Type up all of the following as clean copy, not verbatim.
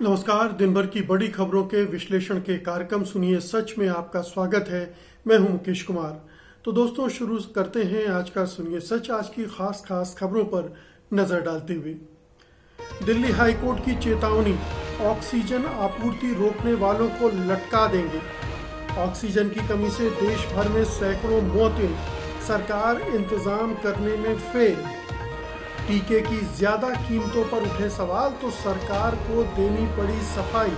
नमस्कार। दिन भर की बड़ी खबरों के विश्लेषण के कार्यक्रम सुनिए सच में आपका स्वागत है। मैं हूं मुकेश कुमार। तो दोस्तों, शुरू करते हैं आज का सुनिए सच। आज की खास खबरों पर नजर डालते हुए, दिल्ली हाईकोर्ट की चेतावनी, ऑक्सीजन आपूर्ति रोकने वालों को लटका देंगे। ऑक्सीजन की कमी से देश भर में सैकड़ों मौतें, सरकार इंतजाम करने में फेल। टीके की ज्यादा कीमतों पर उठे सवाल तो सरकार को देनी पड़ी सफाई।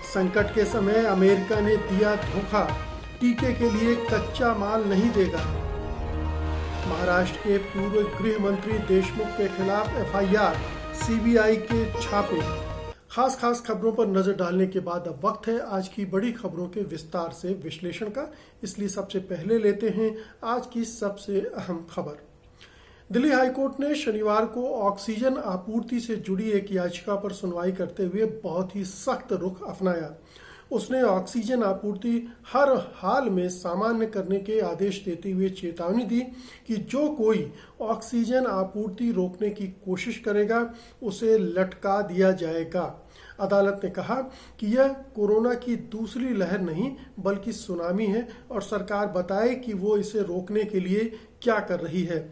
संकट के समय अमेरिका ने दिया धोखा, टीके के लिए कच्चा माल नहीं देगा। महाराष्ट्र के पूर्व गृह मंत्री देशमुख के खिलाफ एफआईआर, सीबीआई के छापे। खास खबरों पर नजर डालने के बाद अब वक्त है आज की बड़ी खबरों के विस्तार से विश्लेषण का। इसलिए सबसे पहले लेते हैं आज की सबसे अहम खबर। दिल्ली हाईकोर्ट ने शनिवार को ऑक्सीजन आपूर्ति से जुड़ी एक याचिका पर सुनवाई करते हुए बहुत ही सख्त रुख अपनाया। उसने ऑक्सीजन आपूर्ति हर हाल में सामान्य करने के आदेश देते हुए चेतावनी दी कि जो कोई ऑक्सीजन आपूर्ति रोकने की कोशिश करेगा उसे लटका दिया जाएगा। अदालत ने कहा कि यह कोरोना की दूसरी लहर नहीं बल्कि सुनामी है और सरकार बताए कि वो इसे रोकने के लिए क्या कर रही है।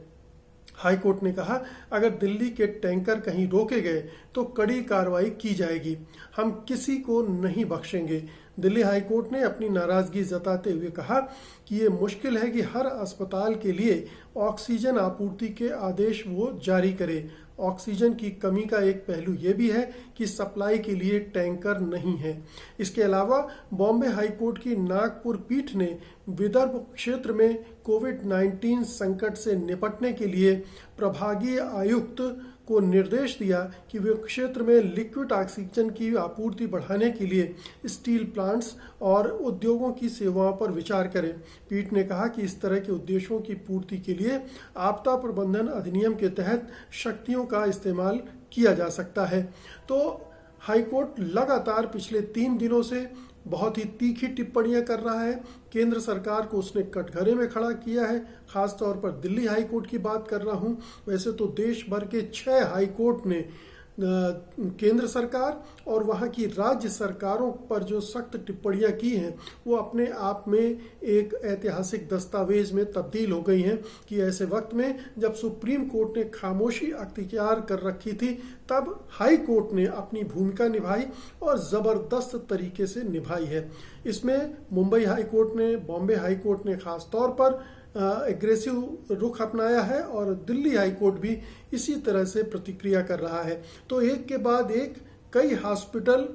हाईकोर्ट ने कहा, अगर दिल्ली के टैंकर कहीं रोके गए तो कड़ी कार्रवाई की जाएगी, हम किसी को नहीं बख्शेंगे। दिल्ली हाईकोर्ट ने अपनी नाराजगी जताते हुए कहा कि ये मुश्किल है कि हर अस्पताल के लिए ऑक्सीजन आपूर्ति के आदेश वो जारी करे। ऑक्सीजन की कमी का एक पहलू ये भी है कि सप्लाई के लिए टैंकर नहीं है। इसके अलावा बॉम्बे हाईकोर्ट की नागपुर पीठ ने विदर्भ क्षेत्र में कोविड-19 संकट से निपटने के लिए प्रभागीय आयुक्त को निर्देश दिया कि वे क्षेत्र में लिक्विड ऑक्सीजन की आपूर्ति बढ़ाने के लिए स्टील प्लांट्स और उद्योगों की सेवाओं पर विचार करें। पीठ ने कहा कि इस तरह के उद्देश्यों की पूर्ति के लिए आपदा प्रबंधन अधिनियम के तहत शक्तियों का इस्तेमाल किया जा सकता है। तो हाईकोर्ट लगातार पिछले 3 दिनों से बहुत ही तीखी टिप्पणियां कर रहा है। केंद्र सरकार को उसने कटघरे में खड़ा किया है। खासतौर पर दिल्ली हाईकोर्ट की बात कर रहा हूं। वैसे तो देश भर के 6 हाईकोर्ट ने केंद्र सरकार और वहां की राज्य सरकारों पर जो सख्त टिप्पणियां की हैं वो अपने आप में एक ऐतिहासिक दस्तावेज में तब्दील हो गई हैं कि ऐसे वक्त में जब सुप्रीम कोर्ट ने खामोशी अख्तियार कर रखी थी तब हाई कोर्ट ने अपनी भूमिका निभाई और जबरदस्त तरीके से निभाई है। इसमें मुंबई हाई कोर्ट ने, बॉम्बे हाई कोर्ट ने खास तौर पर एग्रेसिव रुख अपनाया है और दिल्ली हाई कोर्ट भी इसी तरह से प्रतिक्रिया कर रहा है। तो एक के बाद एक कई हॉस्पिटल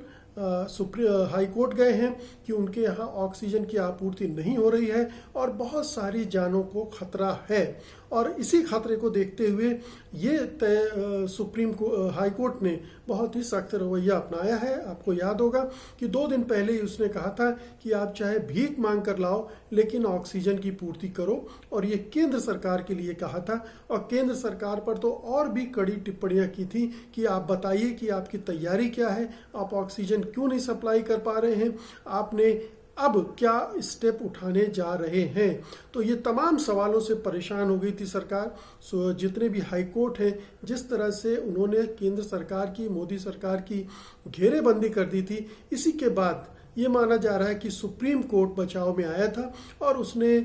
हाई कोर्ट गए हैं कि उनके यहाँ ऑक्सीजन की आपूर्ति नहीं हो रही है और बहुत सारी जानों को खतरा है। और इसी खतरे को देखते हुए ये सुप्रीम हाई कोर्ट ने बहुत ही सख्त रवैया अपनाया है। आपको याद होगा कि 2 दिन पहले ही उसने कहा था कि आप चाहे भीख मांग कर लाओ लेकिन ऑक्सीजन की पूर्ति करो, और ये केंद्र सरकार के लिए कहा था। और केंद्र सरकार पर तो और भी कड़ी टिप्पणियां की थी कि आप बताइए कि आपकी तैयारी क्या है, आप ऑक्सीजन क्यों नहीं सप्लाई कर पा रहे हैं, आपने अब क्या स्टेप उठाने जा रहे हैं। तो ये तमाम सवालों से परेशान हो गई थी सरकार। सो जितने भी हाई कोर्ट हैं, जिस तरह से उन्होंने केंद्र सरकार की, मोदी सरकार की घेरेबंदी कर दी थी, इसी के बाद ये माना जा रहा है कि सुप्रीम कोर्ट बचाव में आया था और उसने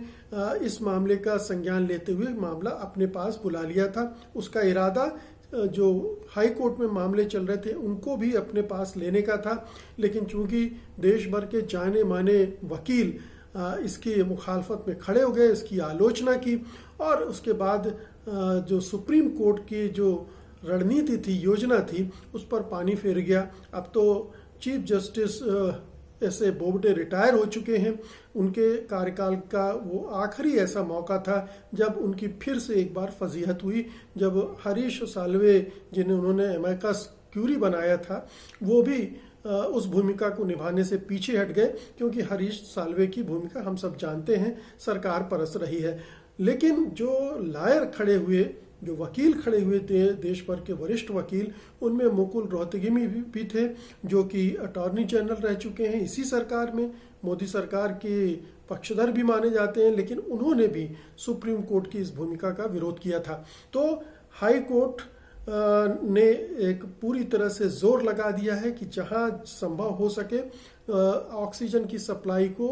इस मामले का संज्ञान लेते हुए मामला अपने पास बुला लिया था। उसका इरादा जो हाई कोर्ट में मामले चल रहे थे उनको भी अपने पास लेने का था, लेकिन चूंकि देश भर के जाने माने वकील इसकी मुखालफत में खड़े हो गए, इसकी आलोचना की, और उसके बाद जो सुप्रीम कोर्ट की जो रणनीति थी, योजना थी, उस पर पानी फेर गया। अब तो चीफ जस्टिस ऐसे बोबडे रिटायर हो चुके हैं। उनके कार्यकाल का वो आखिरी ऐसा मौका था जब उनकी फिर से एक बार फजीहत हुई, जब हरीश साल्वे, जिन्हें उन्होंने एमिकस क्यूरी बनाया था, वो भी उस भूमिका को निभाने से पीछे हट गए, क्योंकि हरीश साल्वे की भूमिका हम सब जानते हैं सरकार परस्त रही है। लेकिन जो लायर खड़े हुए, जो वकील खड़े हुए थे, देश भर के वरिष्ठ वकील, उनमें मुकुल रोहतगी भी थे जो कि अटॉर्नी जनरल रह चुके हैं इसी सरकार में, मोदी सरकार के पक्षधर भी माने जाते हैं, लेकिन उन्होंने भी सुप्रीम कोर्ट की इस भूमिका का विरोध किया था। तो हाई कोर्ट ने एक पूरी तरह से जोर लगा दिया है कि जहां संभव हो सके ऑक्सीजन की सप्लाई को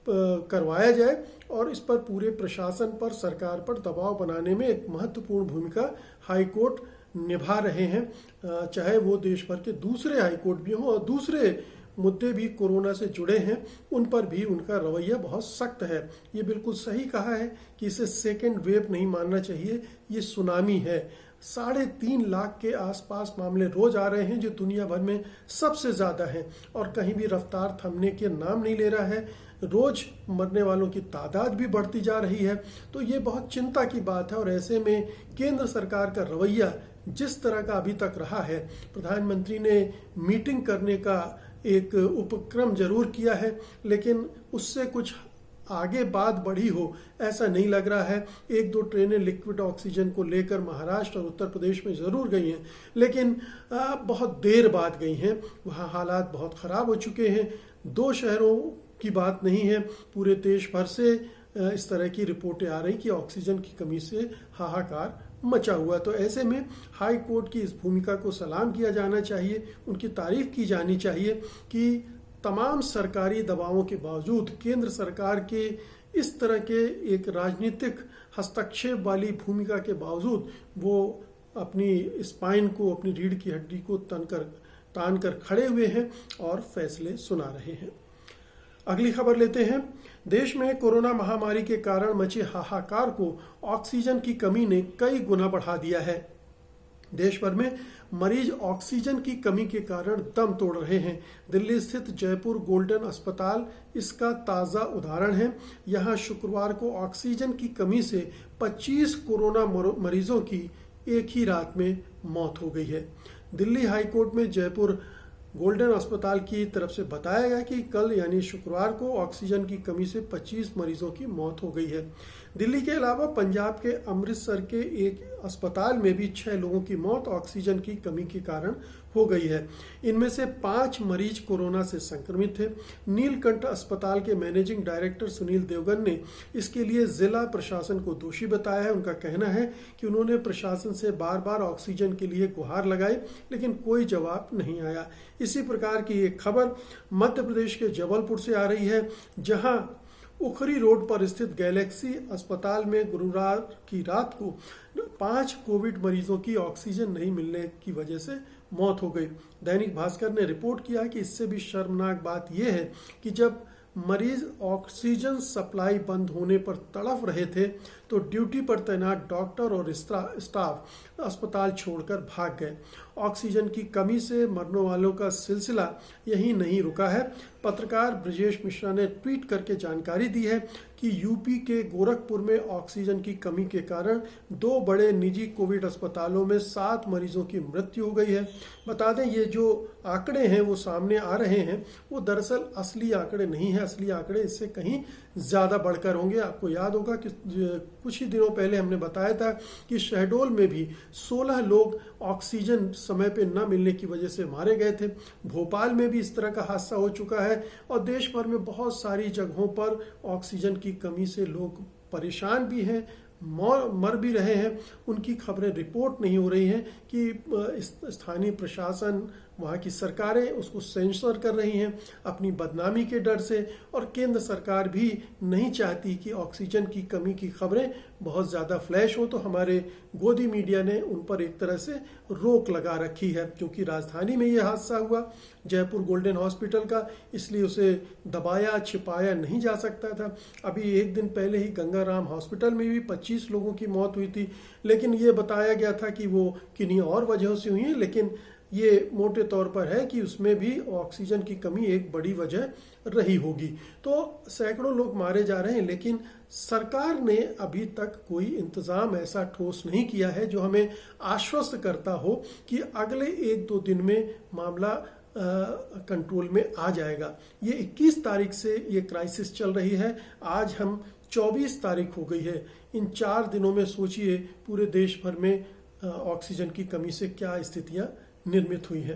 करवाया जाए और इस पर पूरे प्रशासन पर, सरकार पर दबाव बनाने में एक महत्वपूर्ण भूमिका हाई कोर्ट निभा रहे हैं। चाहे वो देश भर के दूसरे हाई कोर्ट भी हों और दूसरे मुद्दे भी कोरोना से जुड़े हैं, उन पर भी उनका रवैया बहुत सख्त है। ये बिल्कुल सही कहा है कि इसे सेकेंड वेव नहीं मानना चाहिए, ये सुनामी है। 3.5 लाख के आसपास मामले रोज आ रहे हैं, जो दुनिया भर में सबसे ज्यादा हैं और कहीं भी रफ्तार थमने के नाम नहीं ले रहा है। रोज मरने वालों की तादाद भी बढ़ती जा रही है, तो ये बहुत चिंता की बात है। और ऐसे में केंद्र सरकार का रवैया जिस तरह का अभी तक रहा है, प्रधानमंत्री ने मीटिंग करने का एक उपक्रम जरूर किया है, लेकिन उससे कुछ आगे बात बढ़ी हो ऐसा नहीं लग रहा है। 1-2 ट्रेनें लिक्विड ऑक्सीजन को लेकर महाराष्ट्र और उत्तर प्रदेश में जरूर गई हैं, लेकिन बहुत देर बाद गई हैं। वहाँ हालात बहुत खराब हो चुके हैं। 2 शहरों की बात नहीं है, पूरे देश भर से इस तरह की रिपोर्टें आ रही कि ऑक्सीजन की कमी से हाहाकार मचा हुआ। तो ऐसे में हाई कोर्ट की इस भूमिका को सलाम किया जाना चाहिए, उनकी तारीफ की जानी चाहिए कि तमाम सरकारी दबावों के बावजूद, केंद्र सरकार के इस तरह के एक राजनीतिक हस्तक्षेप वाली भूमिका के बावजूद वो अपनी स्पाइन को, अपनी रीढ़ की हड्डी को तान कर खड़े हुए हैं और फैसले सुना रहे हैं। अगली खबर लेते हैं। देश में कोरोना महामारी के कारण मचे हाहाकार को ऑक्सीजन की कमी ने कई गुना बढ़ा दिया है। देश भर में मरीज ऑक्सीजन की कमी के कारण दम तोड़ रहे हैं। दिल्ली स्थित जयपुर गोल्डन अस्पताल इसका ताज़ा उदाहरण है। यहां शुक्रवार को ऑक्सीजन की कमी से 25 कोरोना मरीजों की एक ही रात में मौत हो गई है। दिल्ली हाई कोर्ट में जयपुर गोल्डन अस्पताल की तरफ से बताया गया कि कल यानी शुक्रवार को ऑक्सीजन की कमी से 25 मरीजों की मौत हो गई है। दिल्ली के अलावा पंजाब के अमृतसर के एक अस्पताल में भी 6 लोगों की मौत ऑक्सीजन की कमी के कारण हो गई है। इनमें से 5 मरीज कोरोना से संक्रमित थे। नीलकंठ अस्पताल के मैनेजिंग डायरेक्टर सुनील देवगन ने इसके लिए जिला प्रशासन को दोषी बताया है। उनका कहना है कि उन्होंने प्रशासन से बार बार ऑक्सीजन के लिए गुहार लगाई, लेकिन कोई जवाब नहीं आया। इसी प्रकार की एक खबर मध्य प्रदेश के जबलपुर से आ रही है, जहां उखरी रोड पर स्थित गैलेक्सी अस्पताल में गुरुवार की रात को 5 कोविड मरीजों की ऑक्सीजन नहीं मिलने की वजह से मौत हो गई। दैनिक भास्कर ने रिपोर्ट किया कि इससे भी शर्मनाक बात यह है कि जब मरीज ऑक्सीजन सप्लाई बंद होने पर तड़फ रहे थे तो ड्यूटी पर तैनात डॉक्टर और स्टाफ अस्पताल छोड़कर भाग गए। ऑक्सीजन की कमी से मरने वालों का सिलसिला यहीं नहीं रुका है। पत्रकार ब्रजेश मिश्रा ने ट्वीट करके जानकारी दी है कि यूपी के गोरखपुर में ऑक्सीजन की कमी के कारण 2 बड़े निजी कोविड अस्पतालों में 7 मरीजों की मृत्यु हो गई है। बता दें, ये जो आंकड़े हैं वो सामने आ रहे हैं, वो दरअसल असली आंकड़े नहीं है। असली आंकड़े इससे कहीं ज़्यादा बढ़कर होंगे। आपको याद होगा कि कुछ ही दिनों पहले हमने बताया था कि शहडोल में भी 16 लोग ऑक्सीजन समय पे न मिलने की वजह से मारे गए थे। भोपाल में भी इस तरह का हादसा हो चुका है और देश भर में बहुत सारी जगहों पर ऑक्सीजन की कमी से लोग परेशान भी हैं, मर भी रहे हैं। उनकी खबरें रिपोर्ट नहीं हो रही हैं कि स्थानीय प्रशासन, वहाँ की सरकारें उसको सेंसर कर रही हैं अपनी बदनामी के डर से, और केंद्र सरकार भी नहीं चाहती कि ऑक्सीजन की कमी की खबरें बहुत ज़्यादा फ्लैश हो। तो हमारे गोदी मीडिया ने उन पर एक तरह से रोक लगा रखी है, क्योंकि राजधानी में ये हादसा हुआ जयपुर गोल्डन हॉस्पिटल का, इसलिए उसे दबाया छिपाया नहीं जा सकता था। अभी एक दिन पहले ही गंगाराम हॉस्पिटल में भी 25 लोगों की मौत हुई थी, लेकिन ये बताया गया था कि वो किन्हीं और वजहों से हुई है, लेकिन ये मोटे तौर पर है कि उसमें भी ऑक्सीजन की कमी एक बड़ी वजह रही होगी। तो सैकड़ों लोग मारे जा रहे हैं, लेकिन सरकार ने अभी तक कोई इंतजाम ऐसा ठोस नहीं किया है जो हमें आश्वस्त करता हो कि अगले 1-2 दिन में मामला कंट्रोल में आ जाएगा। ये 21 तारीख से ये क्राइसिस चल रही है, आज हम 24 तारीख हो गई है। इन 4 दिनों में सोचिए पूरे देश भर में ऑक्सीजन की कमी से क्या स्थितियां निर्मित हुई है।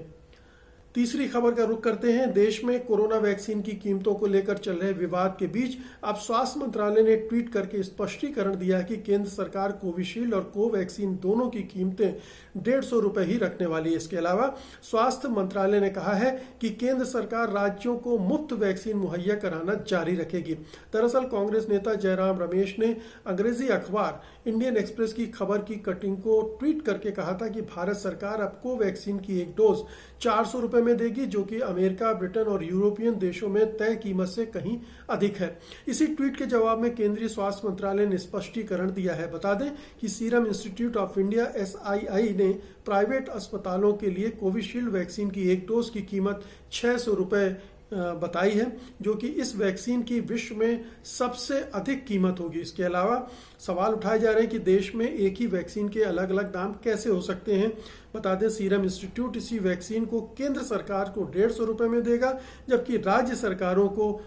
तीसरी खबर का रुख करते हैं। देश में कोरोना वैक्सीन की कीमतों को लेकर चल रहे विवाद के बीच अब स्वास्थ्य मंत्रालय ने ट्वीट करके स्पष्टीकरण दिया है कि केंद्र सरकार कोविशील्ड और कोवैक्सीन दोनों की कीमतें 150 रुपए ही रखने वाली है। इसके अलावा स्वास्थ्य मंत्रालय ने कहा है कि केंद्र सरकार राज्यों को मुफ्त वैक्सीन मुहैया कराना जारी रखेगी। दरअसल कांग्रेस नेता जयराम रमेश ने अंग्रेजी अखबार इंडियन एक्सप्रेस की खबर की कटिंग को ट्वीट करके कहा था कि भारत सरकार अब कोवैक्सीन की एक डोज 400 रुपए में देगी, जो कि अमेरिका, ब्रिटेन और यूरोपियन देशों में तय कीमत से कहीं अधिक है। इसी ट्वीट के जवाब में केंद्रीय स्वास्थ्य मंत्रालय ने स्पष्टीकरण दिया है। बता दें कि serum institute of India SII ने प्राइवेट अस्पतालों के लिए कोविशील्ड वैक्सीन की एक डोज की कीमत 600 रुपए बताई है, जो कि इस वैक्सीन की विश्व में सबसे अधिक कीमत होगी। इसके अलावा सवाल उठाए जा रहे हैं कि देश में एक ही वैक्सीन के अलग अलग दाम कैसे हो सकते हैं। बता दें सीरम इंस्टीट्यूट इसी वैक्सीन को केंद्र सरकार को 150 रुपए में देगा, जबकि राज्य सरकारों को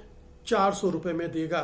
400 रुपए में देगा।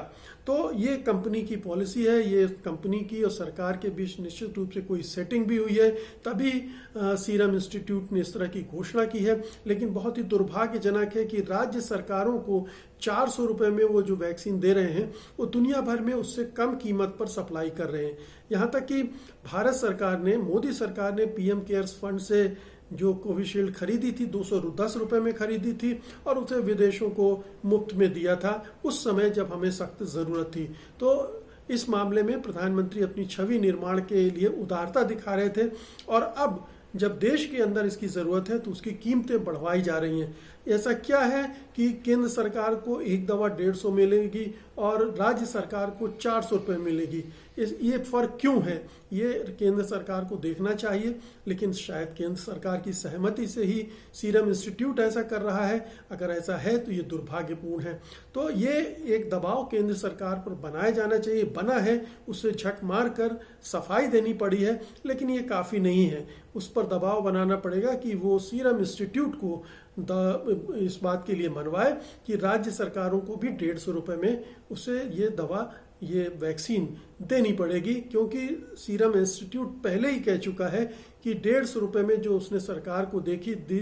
तो ये कंपनी की पॉलिसी है, ये कंपनी की और सरकार के बीच निश्चित रूप से कोई सेटिंग भी हुई है, तभी सीरम इंस्टीट्यूट ने इस तरह की घोषणा की है। लेकिन बहुत ही दुर्भाग्यजनक है कि राज्य सरकारों को 400 रुपए में वो जो वैक्सीन दे रहे हैं वो दुनिया भर में उससे कम कीमत पर सप्लाई कर रहे हैं। यहाँ तक कि भारत सरकार ने, मोदी सरकार ने PM केयर्स फंड से जो कोविशील्ड खरीदी थी 210 रुपए में खरीदी थी और उसे विदेशों को मुफ्त में दिया था उस समय जब हमें सख्त जरूरत थी। तो इस मामले में प्रधानमंत्री अपनी छवि निर्माण के लिए उदारता दिखा रहे थे और अब जब देश के अंदर इसकी जरूरत है तो उसकी कीमतें बढ़वाई जा रही हैं। ऐसा क्या है कि केंद्र सरकार को एक दवा 150 मिलेगी और राज्य सरकार को 400 रुपये मिलेगी? ये फर्क क्यों है? ये केंद्र सरकार को देखना चाहिए, लेकिन शायद केंद्र सरकार की सहमति से ही सीरम इंस्टीट्यूट ऐसा कर रहा है। अगर ऐसा है तो ये दुर्भाग्यपूर्ण है। तो ये एक दबाव केंद्र सरकार पर बनाया जाना चाहिए, बना है, उससे झक मार कर सफाई देनी पड़ी है, लेकिन ये काफ़ी नहीं है। उस पर दबाव बनाना पड़ेगा कि वो सीरम इंस्टीट्यूट को इस बात के लिए मनवाए कि राज्य सरकारों को भी 150 रुपए में उसे ये दवा, ये वैक्सीन देनी पड़ेगी, क्योंकि सीरम इंस्टीट्यूट पहले ही कह चुका है कि 150 रुपए में जो उसने सरकार को दी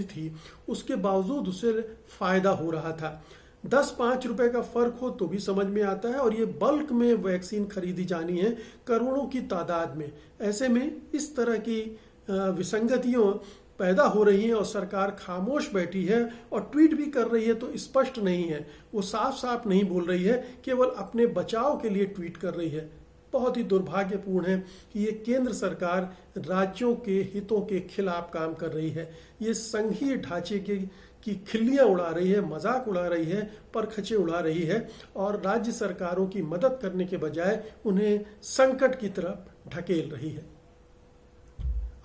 थी उसके बावजूद उसे फायदा हो रहा था। 10-5 रुपए का फर्क हो तो भी समझ में आता है, और ये बल्क में वैक्सीन खरीदी जानी है करोड़ों की तादाद में। ऐसे में इस तरह की विसंगतियों पैदा हो रही हैं और सरकार खामोश बैठी है और ट्वीट भी कर रही है तो स्पष्ट नहीं है, वो साफ साफ नहीं बोल रही है, केवल अपने बचाव के लिए ट्वीट कर रही है। बहुत ही दुर्भाग्यपूर्ण है कि ये केंद्र सरकार राज्यों के हितों के खिलाफ काम कर रही है। ये संघीय ढांचे की खिल्लियां उड़ा रही है, मजाक उड़ा रही है, परखचे उड़ा रही है और राज्य सरकारों की मदद करने के बजाय उन्हें संकट की तरफ ढकेल रही है।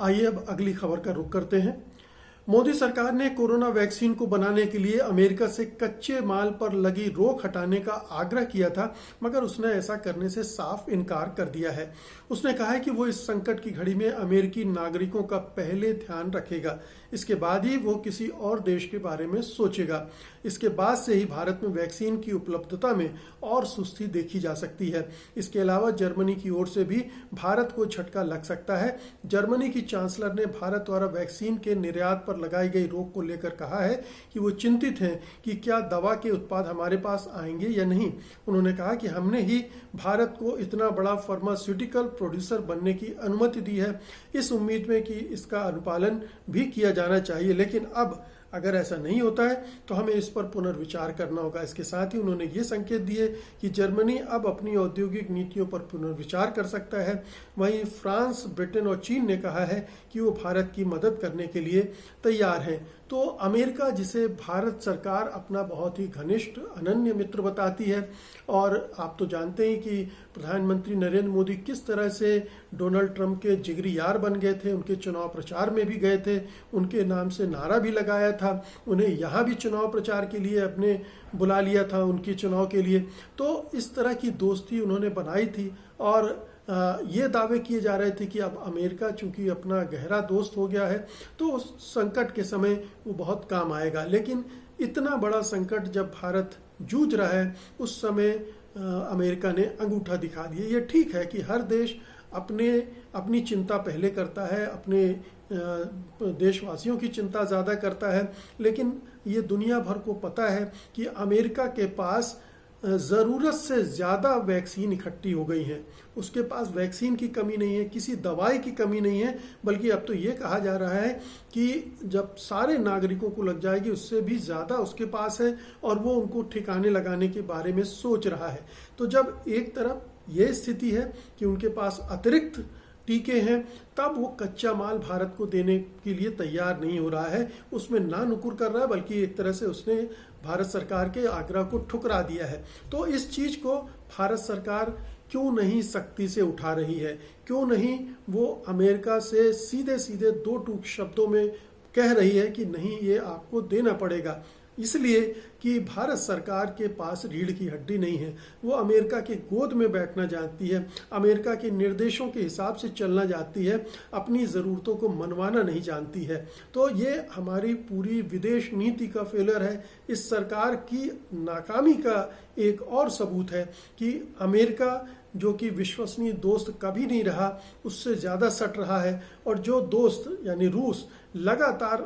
आइए अब अगली खबर का रुख करते हैं। मोदी सरकार ने कोरोना वैक्सीन को बनाने के लिए अमेरिका से कच्चे माल पर लगी रोक हटाने का आग्रह किया था, मगर उसने ऐसा करने से साफ इनकार कर दिया है। उसने कहा है कि वो इस संकट की घड़ी में अमेरिकी नागरिकों का पहले ध्यान रखेगा, इसके बाद ही वो किसी और देश के बारे में सोचेगा। इसके बाद से ही भारत में वैक्सीन की उपलब्धता में और सुस्ती देखी जा सकती है। इसके अलावा जर्मनी की ओर से भी भारत को झटका लग सकता है। जर्मनी की चांसलर ने भारत द्वारा वैक्सीन के निर्यात पर लगाई गई रोक को लेकर कहा है कि वो चिंतित हैं कि क्या दवा के उत्पाद हमारे पास आएंगे या नहीं। उन्होंने कहा कि हमने ही भारत को इतना बड़ा फार्मास्यूटिकल प्रोड्यूसर बनने की अनुमति दी है, इस उम्मीद में कि इसका अनुपालन भी किया जाना चाहिए, लेकिन अब अगर ऐसा नहीं होता है तो हमें इस पर पुनर्विचार करना होगा। इसके साथ ही उन्होंने ये संकेत दिए कि जर्मनी अब अपनी औद्योगिक नीतियों पर पुनर्विचार कर सकता है। वहीं फ्रांस, ब्रिटेन और चीन ने कहा है कि वो भारत की मदद करने के लिए तैयार हैं। तो अमेरिका, जिसे भारत सरकार अपना बहुत ही घनिष्ठ अनन्य मित्र बताती है, और आप तो जानते हैं कि प्रधानमंत्री नरेंद्र मोदी किस तरह से डोनाल्ड ट्रंप के जिगरी यार बन गए थे, उनके चुनाव प्रचार में भी गए थे, उनके नाम से नारा भी लगाया था, उन्हें यहाँ भी चुनाव प्रचार के लिए अपने बुला लिया था उनके चुनाव के लिए। तो इस तरह की दोस्ती उन्होंने बनाई थी और ये दावे किए जा रहे थे कि अब अमेरिका चूंकि अपना गहरा दोस्त हो गया है तो उस संकट के समय वो बहुत काम आएगा। लेकिन इतना बड़ा संकट जब भारत जूझ रहा है उस समय अमेरिका ने अंगूठा दिखा दिया। ये ठीक है कि हर देश अपनी चिंता पहले करता है, अपने देशवासियों की चिंता ज़्यादा करता है। लेकिन ये दुनिया भर को पता है कि अमेरिका के पास ज़रूरत से ज़्यादा वैक्सीन इकट्ठी हो गई है। उसके पास वैक्सीन की कमी नहीं है, किसी दवाई की कमी नहीं है, बल्कि अब तो ये कहा जा रहा है कि जब सारे नागरिकों को लग जाएगी उससे भी ज़्यादा उसके पास है और वो उनको ठिकाने लगाने के बारे में सोच रहा है। तो जब एक तरफ ये स्थिति है कि उनके पास अतिरिक्त टीके हैं, तब वो कच्चा माल भारत को देने के लिए तैयार नहीं हो रहा है, उसमें ना नुकुर कर रहा है, बल्कि एक तरह से उसने भारत सरकार के आग्रह को ठुकरा दिया है। तो इस चीज़ को भारत सरकार क्यों नहीं सख्ती से उठा रही है, क्यों नहीं वो अमेरिका से सीधे सीधे दो टूक शब्दों में कह रही है कि नहीं, ये आपको देना पड़ेगा। इसलिए कि भारत सरकार के पास रीढ़ की हड्डी नहीं है, वो अमेरिका के गोद में बैठना जानती है, अमेरिका के निर्देशों के हिसाब से चलना जानती है, अपनी ज़रूरतों को मनवाना नहीं जानती है। तो ये हमारी पूरी विदेश नीति का फेलियर है। इस सरकार की नाकामी का एक और सबूत है कि अमेरिका, जो कि विश्वसनीय दोस्त कभी नहीं रहा, उससे ज़्यादा सट रहा है, और जो दोस्त यानी रूस लगातार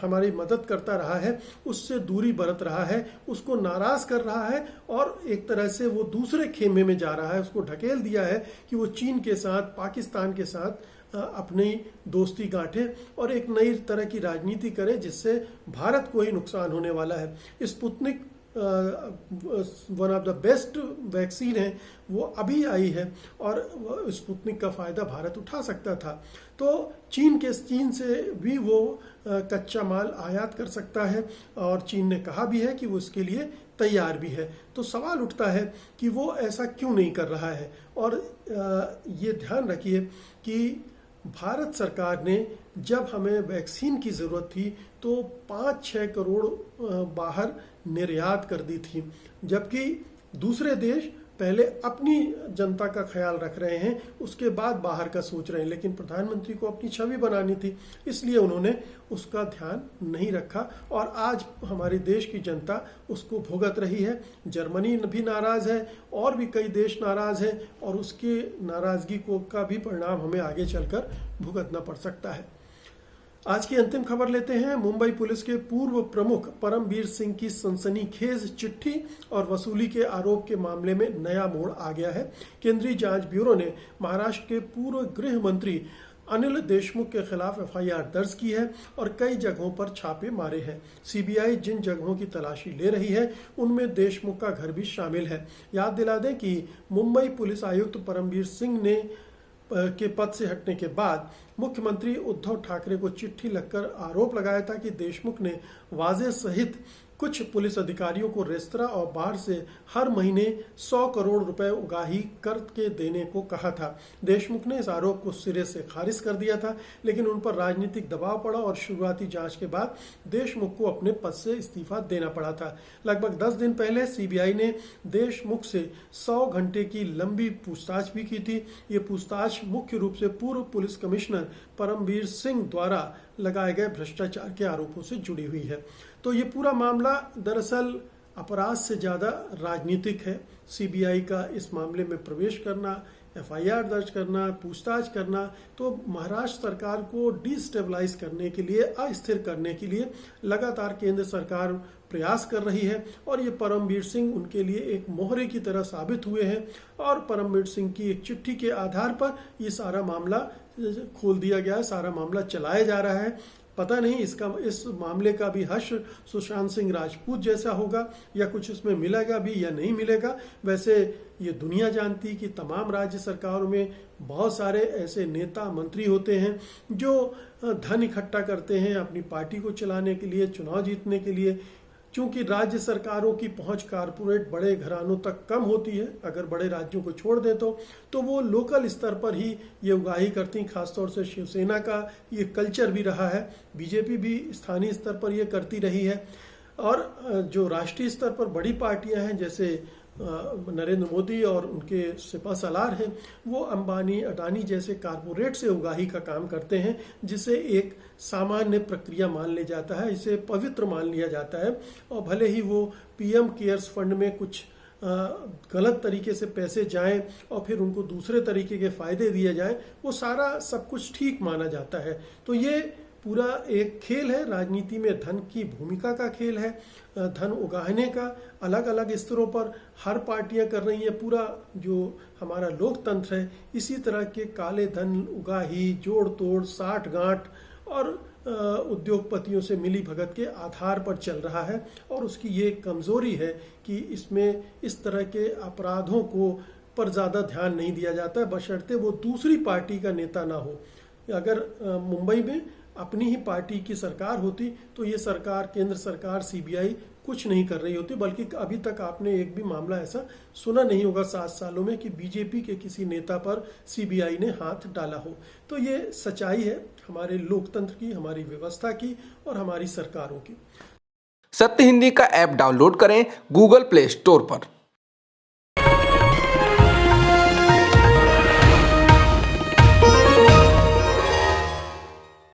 हमारी मदद करता रहा है, उससे दूरी बरत रहा है, उसको नाराज़ कर रहा है, और एक तरह से वो दूसरे खेमे में जा रहा है, उसको ढकेल दिया है कि वो चीन के साथ, पाकिस्तान के साथ अपनी दोस्ती गांठे और एक नई तरह की राजनीति करे, जिससे भारत को ही नुकसान होने वाला है। Sputnik one of the best vaccine है, वो अभी आई है और स्पुतनिक का फ़ायदा भारत उठा सकता था। तो चीन से भी वो कच्चा माल आयात कर सकता है, और चीन ने कहा भी है कि वो इसके लिए तैयार भी है। तो सवाल उठता है कि वो ऐसा क्यों नहीं कर रहा है। और ये ध्यान रखिए कि भारत सरकार ने जब हमें वैक्सीन की ज़रूरत थी तो 5-6 करोड़ बाहर निर्यात कर दी थी, जबकि दूसरे देश पहले अपनी जनता का ख्याल रख रहे हैं, उसके बाद बाहर का सोच रहे हैं। लेकिन प्रधानमंत्री को अपनी छवि बनानी थी, इसलिए उन्होंने उसका ध्यान नहीं रखा, और आज हमारे देश की जनता उसको भुगत रही है। जर्मनी भी नाराज़ है, और भी कई देश नाराज़ हैं, और उसके नाराज़गी का भी परिणाम हमें आगे चलकर भुगतना पड़ सकता है। आज की अंतिम खबर लेते हैं। मुंबई पुलिस के पूर्व प्रमुख परमबीर सिंह की सनसनीखेज चिट्ठी और वसूली के आरोप के मामले में नया मोड़ आ गया है। केंद्रीय जांच ब्यूरो ने महाराष्ट्र के पूर्व गृह मंत्री अनिल देशमुख के खिलाफ एफआईआर दर्ज की है और कई जगहों पर छापे मारे हैं। सीबीआई जिन जगहों की तलाशी ले रही है उनमें देशमुख का घर भी शामिल है। याद दिला दें कि मुंबई पुलिस आयुक्त परमबीर सिंह ने के पद से हटने के बाद मुख्यमंत्री उद्धव ठाकरे को चिट्ठी लिखकर आरोप लगाया था कि देशमुख ने वाजे सहित कुछ पुलिस अधिकारियों को रेस्तरां और बार से हर महीने 100 करोड़ रुपए उगाही कर के देने को कहा था। देशमुख ने इस आरोप को सिरे से खारिज कर दिया था, लेकिन उन पर राजनीतिक दबाव पड़ा और शुरुआती जांच के बाद देशमुख को अपने पद से इस्तीफा देना पड़ा था। लगभग 10 दिन पहले सीबीआई ने देशमुख से 100 घंटे की लंबी पूछताछ भी की थी। ये पूछताछ मुख्य रूप से पूर्व पुलिस कमिश्नर परमबीर सिंह द्वारा लगाए गए भ्रष्टाचार के आरोपों से जुड़ी हुई है। तो ये पूरा मामला दरअसल अपराध से ज़्यादा राजनीतिक है। सीबीआई का इस मामले में प्रवेश करना, एफआईआर दर्ज करना, पूछताछ करना, तो महाराष्ट्र सरकार को डिस्टेबलाइज करने के लिए, अस्थिर करने के लिए लगातार केंद्र सरकार प्रयास कर रही है, और ये परमबीर सिंह उनके लिए एक मोहरे की तरह साबित हुए हैं। और परमबीर सिंह की एक चिट्ठी के आधार पर ये सारा मामला खोल दिया गया है, सारा मामला चलाया जा रहा है। पता नहीं इस मामले का भी हश्र सुशांत सिंह राजपूत जैसा होगा, या कुछ इसमें मिलेगा भी या नहीं मिलेगा। वैसे ये दुनिया जानती कि तमाम राज्य सरकारों में बहुत सारे ऐसे नेता मंत्री होते हैं जो धन इकट्ठा करते हैं अपनी पार्टी को चलाने के लिए, चुनाव जीतने के लिए। चूंकि राज्य सरकारों की पहुंच कारपोरेट बड़े घरानों तक कम होती है, अगर बड़े राज्यों को छोड़ दे तो वो लोकल स्तर पर ही ये उगाही करती। खासतौर से शिवसेना का ये कल्चर भी रहा है, बीजेपी भी स्थानीय स्तर पर ये करती रही है। और जो राष्ट्रीय स्तर पर बड़ी पार्टियां हैं जैसे नरेंद्र मोदी और उनके सिपा सलार हैं, वो अंबानी अडानी जैसे कारपोरेट से उगाही का काम करते हैं, जिसे एक सामान्य प्रक्रिया मान लिया जाता है, इसे पवित्र मान लिया जाता है। और भले ही वो पीएम केयर्स फंड में कुछ गलत तरीके से पैसे जाएं और फिर उनको दूसरे तरीके के फायदे दिए जाएं, वो सारा सब कुछ ठीक माना जाता है। तो ये पूरा एक खेल है, राजनीति में धन की भूमिका का खेल है। धन उगाहने का अलग अलग स्तरों पर हर पार्टियां कर रही हैं। पूरा जो हमारा लोकतंत्र है इसी तरह के काले धन उगाही, जोड़ तोड़, साठ गांठ और उद्योगपतियों से मिली भगत के आधार पर चल रहा है। और उसकी ये कमजोरी है कि इसमें इस तरह के अपराधों को पर ज़्यादा ध्यान नहीं दिया जाता, बशर्ते वो दूसरी पार्टी का नेता ना हो। अगर मुंबई में अपनी ही पार्टी की सरकार होती तो ये सरकार, केंद्र सरकार, सीबीआई कुछ नहीं कर रही होती, बल्कि अभी तक आपने एक भी मामला ऐसा सुना नहीं होगा 7 सालों में कि बीजेपी के किसी नेता पर सीबीआई ने हाथ डाला हो। तो ये सच्चाई है हमारे लोकतंत्र की, हमारी व्यवस्था की और हमारी सरकारों की। सत्य हिंदी का ऐप डाउनलोड करें गूगल प्ले स्टोर पर।